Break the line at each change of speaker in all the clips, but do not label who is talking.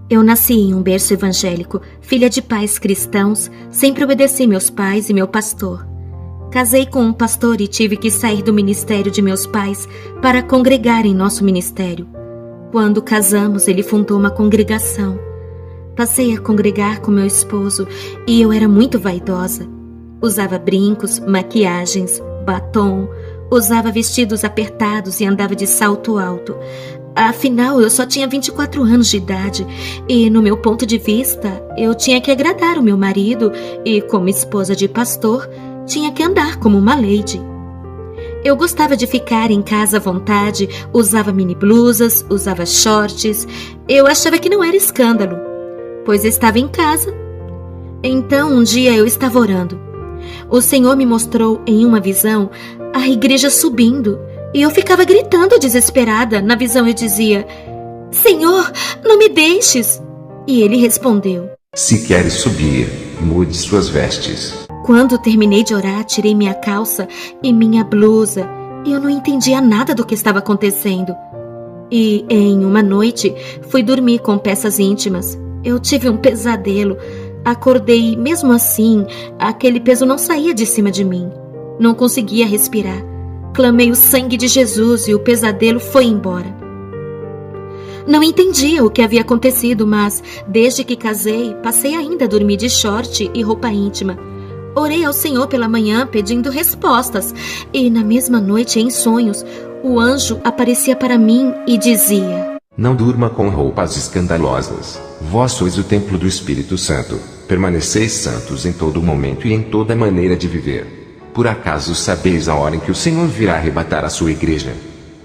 Eu nasci em um berço evangélico, filha de pais cristãos, sempre obedeci meus pais e meu pastor. Casei com um pastor e tive que sair do ministério de meus pais para congregar em nosso ministério. Quando casamos, ele fundou uma congregação. Passei a congregar com meu esposo e eu era muito vaidosa. Usava brincos, maquiagens, batom, usava vestidos apertados e andava de salto alto. Afinal, eu só tinha 24 anos de idade e, no meu ponto de vista, eu tinha que agradar o meu marido e, como esposa de pastor, tinha que andar como uma lady. Eu gostava de ficar em casa à vontade, usava mini blusas, usava shorts. Eu achava que não era escândalo, pois estava em casa. Então, um dia eu estava orando. O Senhor me mostrou em uma visão a igreja subindo e eu ficava gritando desesperada. Na visão eu dizia: Senhor, não me deixes. E ele respondeu:
Se queres subir, mude suas vestes.
Quando terminei de orar, tirei minha calça e minha blusa e eu não entendia nada do que estava acontecendo. E em uma noite fui dormir com peças íntimas. Eu tive um pesadelo. Acordei e mesmo assim, aquele peso não saía de cima de mim. Não conseguia respirar. Clamei o sangue de Jesus e o pesadelo foi embora. Não entendia o que havia acontecido, mas desde que casei, passei ainda a dormir de short e roupa íntima. Orei ao Senhor pela manhã pedindo respostas e na mesma noite, em sonhos, o anjo aparecia para mim e dizia:
Não durma com roupas escandalosas. Vós sois o templo do Espírito Santo. Permaneceis santos em todo momento e em toda maneira de viver. Por acaso sabeis a hora em que o Senhor virá arrebatar a sua igreja?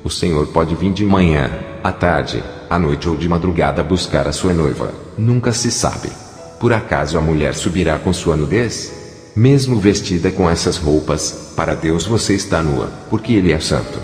O Senhor pode vir de manhã, à tarde, à noite ou de madrugada buscar a sua noiva. Nunca se sabe. Por acaso a mulher subirá com sua nudez? Mesmo vestida com essas roupas, para Deus você está nua, porque Ele é santo.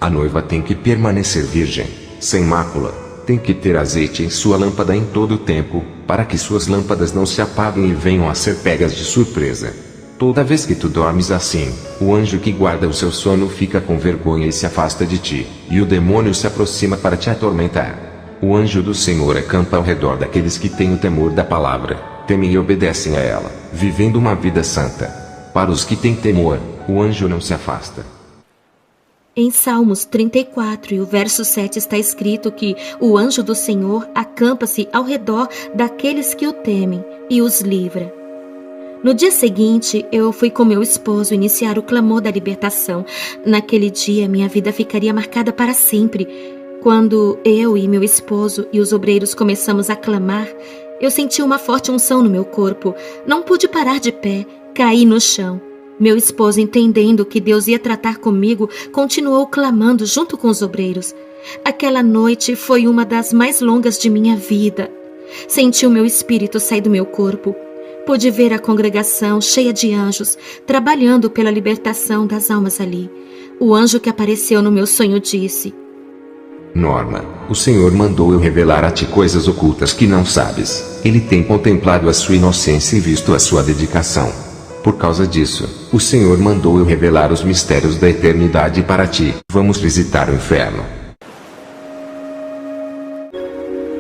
A noiva tem que permanecer virgem, sem mácula, tem que ter azeite em sua lâmpada em todo o tempo, para que suas lâmpadas não se apaguem e venham a ser pegas de surpresa. Toda vez que tu dormes assim, o anjo que guarda o seu sono fica com vergonha e se afasta de ti, e o demônio se aproxima para te atormentar. O anjo do Senhor acampa ao redor daqueles que têm o temor da palavra, temem e obedecem a ela, vivendo uma vida santa. Para os que têm temor, o anjo não se afasta.
Em Salmos 34 e o verso 7 está escrito que o anjo do Senhor acampa-se ao redor daqueles que o temem e os livra. No dia seguinte, eu fui com meu esposo iniciar o clamor da libertação. Naquele dia, minha vida ficaria marcada para sempre. Quando eu e meu esposo e os obreiros começamos a clamar, eu senti uma forte unção no meu corpo. Não pude parar de pé, caí no chão. Meu esposo, entendendo que Deus ia tratar comigo, continuou clamando junto com os obreiros. Aquela noite foi uma das mais longas de minha vida. Senti o meu espírito sair do meu corpo. Pude ver a congregação cheia de anjos, trabalhando pela libertação das almas ali. O anjo que apareceu no meu sonho disse:
Norma, o Senhor mandou eu revelar a ti coisas ocultas que não sabes. Ele tem contemplado a sua inocência e visto a sua dedicação. Por causa disso, o Senhor mandou eu revelar os mistérios da eternidade para ti. Vamos visitar o inferno.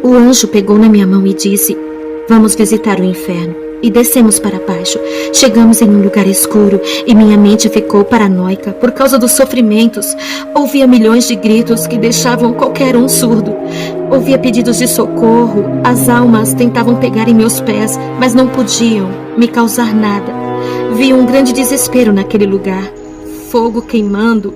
O anjo pegou na minha mão e disse: Vamos visitar o inferno. E descemos para baixo. Chegamos em um lugar escuro e minha mente ficou paranoica por causa dos sofrimentos. Ouvia milhões de gritos que deixavam qualquer um surdo. Ouvia pedidos de socorro. As almas tentavam pegar em meus pés, mas não podiam me causar nada. Vi um grande desespero naquele lugar. Fogo queimando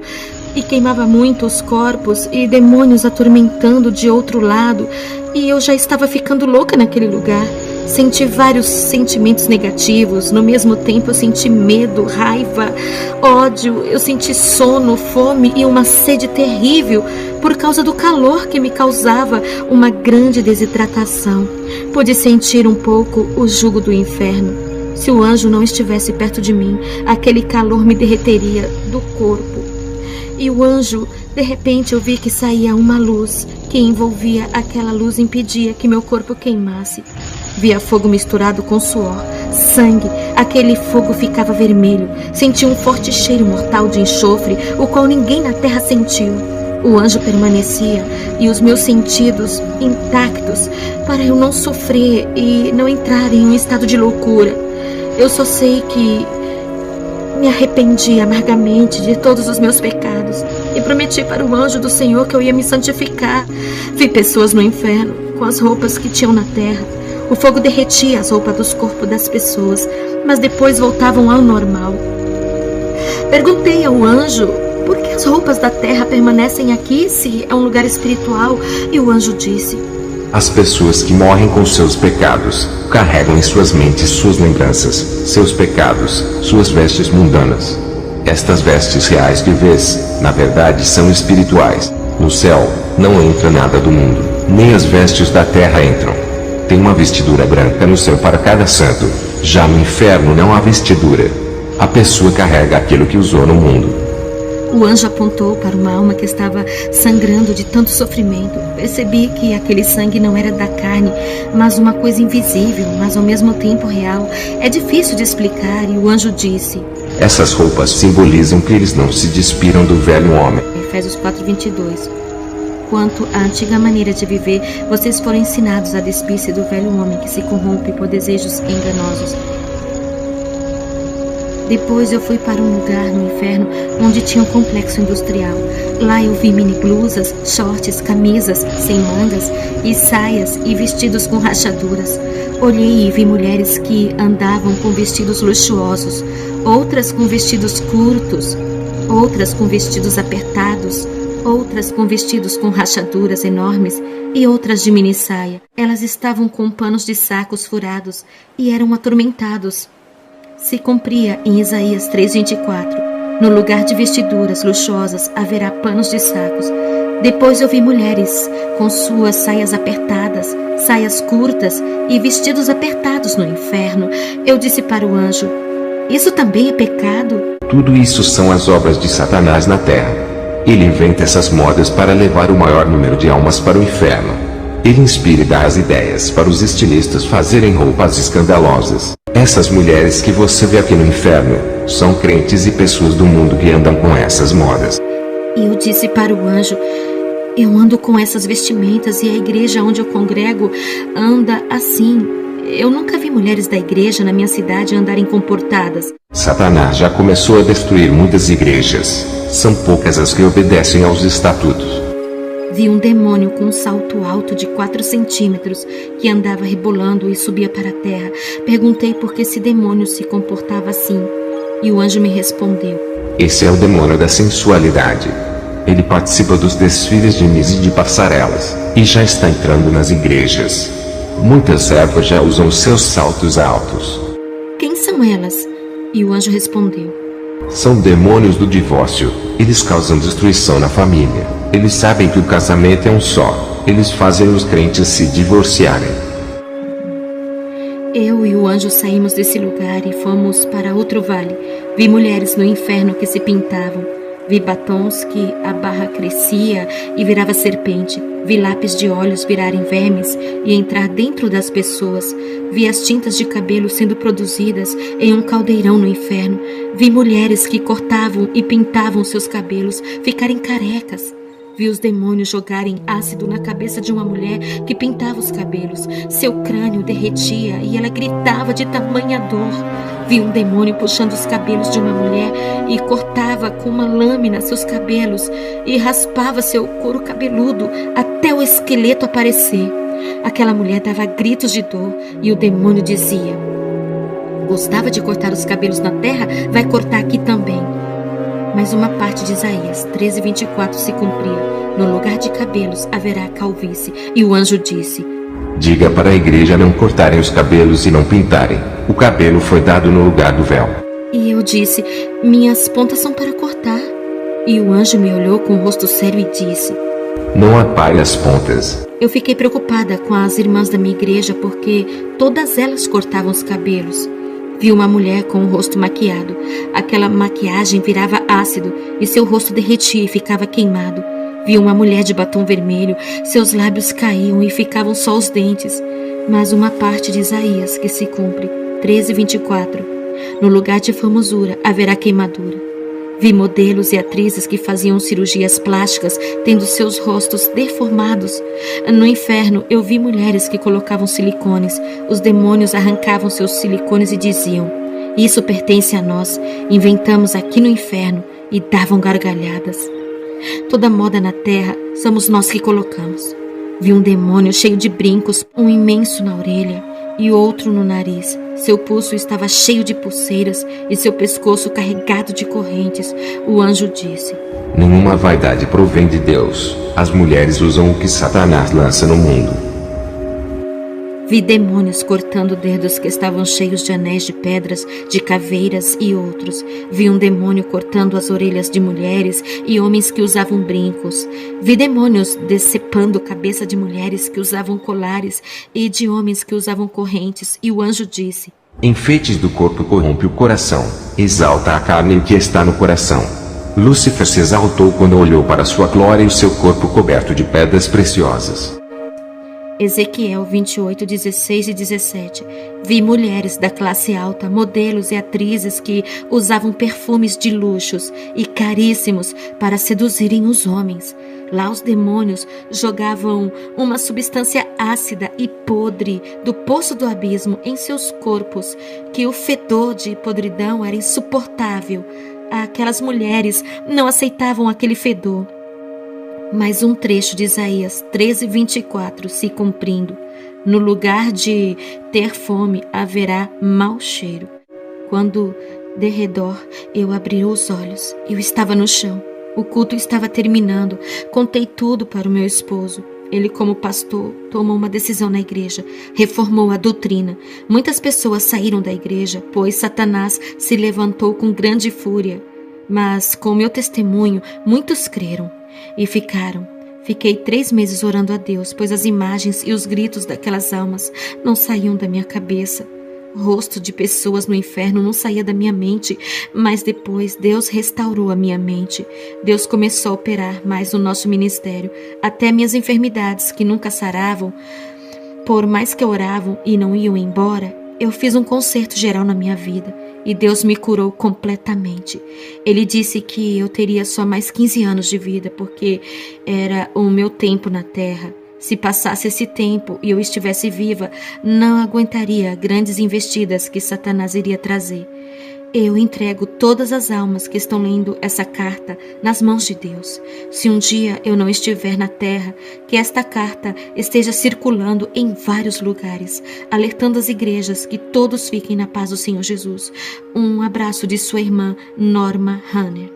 e queimava muito os corpos e demônios atormentando de outro lado. E eu já estava ficando louca naquele lugar. Senti vários sentimentos negativos. No mesmo tempo eu senti medo, raiva, ódio. Eu senti sono, fome e uma sede terrível por causa do calor que me causava uma grande desidratação. Pude sentir um pouco o jugo do inferno. Se o anjo não estivesse perto de mim, aquele calor me derreteria do corpo. E o anjo, de repente, eu vi que saía uma luz que envolvia aquela luz e impedia que meu corpo queimasse. Via fogo misturado com suor, sangue. Aquele fogo ficava vermelho. Senti um forte cheiro mortal de enxofre, o qual ninguém na terra sentiu. O anjo permanecia e os meus sentidos intactos para eu não sofrer e não entrar em um estado de loucura. Eu só sei que me arrependi amargamente de todos os meus pecados e prometi para o anjo do Senhor que eu ia me santificar. Vi pessoas no inferno com as roupas que tinham na terra. O fogo derretia as roupas dos corpos das pessoas, mas depois voltavam ao normal. Perguntei ao anjo por que as roupas da terra permanecem aqui se é um lugar espiritual, e o anjo disse:
as pessoas que morrem com seus pecados carregam em suas mentes suas lembranças, seus pecados, suas vestes mundanas. Estas vestes reais que vês, na verdade são espirituais. No céu, não entra nada do mundo, nem as vestes da terra entram. Tem uma vestidura branca no céu para cada santo, já no inferno não há vestidura. A pessoa carrega aquilo que usou no mundo.
O anjo apontou para uma alma que estava sangrando de tanto sofrimento. Percebi que aquele sangue não era da carne, mas uma coisa invisível, mas ao mesmo tempo real. É difícil de explicar, e o anjo disse:
essas roupas simbolizam que eles não se despiram do velho homem.
Efésios 4:22. Quanto à antiga maneira de viver, vocês foram ensinados a despir-se do velho homem que se corrompe por desejos enganosos. Depois eu fui para um lugar no inferno onde tinha um complexo industrial. Lá eu vi mini blusas, shorts, camisas sem mangas e saias e vestidos com rachaduras. Olhei e vi mulheres que andavam com vestidos luxuosos, outras com vestidos curtos, outras com vestidos apertados, outras com vestidos com rachaduras enormes e outras de mini saia. Elas estavam com panos de sacos furados e eram atormentados. Se cumpria em Isaías 3:24, no lugar de vestiduras luxuosas haverá panos de sacos. Depois eu vi mulheres com suas saias apertadas, saias curtas e vestidos apertados no inferno. Eu disse para o anjo: isso também é pecado?
Tudo isso são as obras de Satanás na terra. Ele inventa essas modas para levar o maior número de almas para o inferno. Ele inspira e dá as ideias para os estilistas fazerem roupas escandalosas. Essas mulheres que você vê aqui no inferno são crentes e pessoas do mundo que andam com essas modas.
E eu disse para o anjo: eu ando com essas vestimentas e a igreja onde eu congrego anda assim. Eu nunca vi mulheres da igreja na minha cidade andarem comportadas.
Satanás já começou a destruir muitas igrejas. São poucas as que obedecem aos estatutos.
Vi um demônio com um salto alto de 4 centímetros que andava rebolando e subia para a terra. Perguntei por que esse demônio se comportava assim. E o anjo me respondeu:
esse é o demônio da sensualidade. Ele participa dos desfiles de Miss e de passarelas, e já está entrando nas igrejas. Muitas servas já usam seus saltos altos.
Quem são elas? E o anjo respondeu:
são demônios do divórcio. Eles causam destruição na família. Eles sabem que o casamento é um só. Eles fazem os crentes se divorciarem.
Eu e o anjo saímos desse lugar e fomos para outro vale. Vi mulheres no inferno que se pintavam. Vi batons que a barra crescia e virava serpente. Vi lápis de olhos virarem vermes e entrar dentro das pessoas. Vi as tintas de cabelo sendo produzidas em um caldeirão no inferno. Vi mulheres que cortavam e pintavam seus cabelos ficarem carecas. Vi os demônios jogarem ácido na cabeça de uma mulher que pintava os cabelos. Seu crânio derretia e ela gritava de tamanha dor. Vi um demônio puxando os cabelos de uma mulher e cortava com uma lâmina seus cabelos e raspava seu couro cabeludo até o esqueleto aparecer. Aquela mulher dava gritos de dor e o demônio dizia: gostava de cortar os cabelos na terra, vai cortar aqui também. Mas uma parte de Isaías 13:24 se cumpria. No lugar de cabelos haverá calvície. E o anjo disse:
diga para a igreja não cortarem os cabelos e não pintarem. O cabelo foi dado no lugar do véu.
E eu disse: minhas pontas são para cortar. E o anjo me olhou com o rosto sério e disse:
não apare as pontas.
Eu fiquei preocupada com as irmãs da minha igreja porque todas elas cortavam os cabelos. Vi uma mulher com o rosto maquiado. Aquela maquiagem virava ácido e seu rosto derretia e ficava queimado. Vi uma mulher de batom vermelho. Seus lábios caíam e ficavam só os dentes. Mas uma parte de Isaías que se cumpre, 13:24. No lugar de formosura haverá queimadura. Vi modelos e atrizes que faziam cirurgias plásticas, tendo seus rostos deformados. No inferno, eu vi mulheres que colocavam silicones. Os demônios arrancavam seus silicones e diziam: "Isso pertence a nós, inventamos aqui no inferno", e davam gargalhadas. Toda moda na terra somos nós que colocamos. Vi um demônio cheio de brincos, um imenso na orelha e outro no nariz. Seu pulso estava cheio de pulseiras e seu pescoço carregado de correntes. O anjo disse:
Nenhuma vaidade provém de Deus. As mulheres usam o que Satanás lança no mundo.
Vi demônios cortando dedos que estavam cheios de anéis de pedras, de caveiras e outros. Vi um demônio cortando as orelhas de mulheres e homens que usavam brincos. Vi demônios decepando a cabeça de mulheres que usavam colares e de homens que usavam correntes. E o anjo disse:
Enfeites do corpo corrompe o coração, exalta a carne e o que está no coração. Lúcifer se exaltou quando olhou para sua glória e o seu corpo coberto de pedras preciosas.
Ezequiel 28, 16 e 17. Vi mulheres da classe alta, modelos e atrizes que usavam perfumes de luxos e caríssimos para seduzirem os homens. Lá os demônios jogavam uma substância ácida e podre do poço do abismo em seus corpos, que o fedor de podridão era insuportável. Aquelas mulheres não aceitavam aquele fedor. Mas um trecho de Isaías 13:24 se cumprindo: no lugar de ter fome haverá mau cheiro. Quando de redor eu abri os olhos, eu estava no chão. O culto estava terminando. Contei tudo para o meu esposo. Ele, como pastor, tomou uma decisão na igreja, reformou a doutrina. Muitas pessoas saíram da igreja, pois Satanás se levantou com grande fúria. Mas com o meu testemunho, muitos creram e ficaram. Fiquei 3 meses orando a Deus, pois as imagens e os gritos daquelas almas não saíam da minha cabeça. O rosto de pessoas no inferno não saía da minha mente, mas depois Deus restaurou a minha mente. Deus começou a operar mais no nosso ministério, até minhas enfermidades que nunca saravam. Por mais que oravam e não iam embora, eu fiz um concerto geral na minha vida e Deus me curou completamente. Ele disse que eu teria só mais 15 anos de vida, porque era o meu tempo na terra. Se passasse esse tempo e eu estivesse viva, não aguentaria grandes investidas que Satanás iria trazer. Eu entrego todas as almas que estão lendo essa carta nas mãos de Deus. Se um dia eu não estiver na terra, que esta carta esteja circulando em vários lugares, alertando as igrejas que todos fiquem na paz do Senhor Jesus. Um abraço de sua irmã Norma Hanner.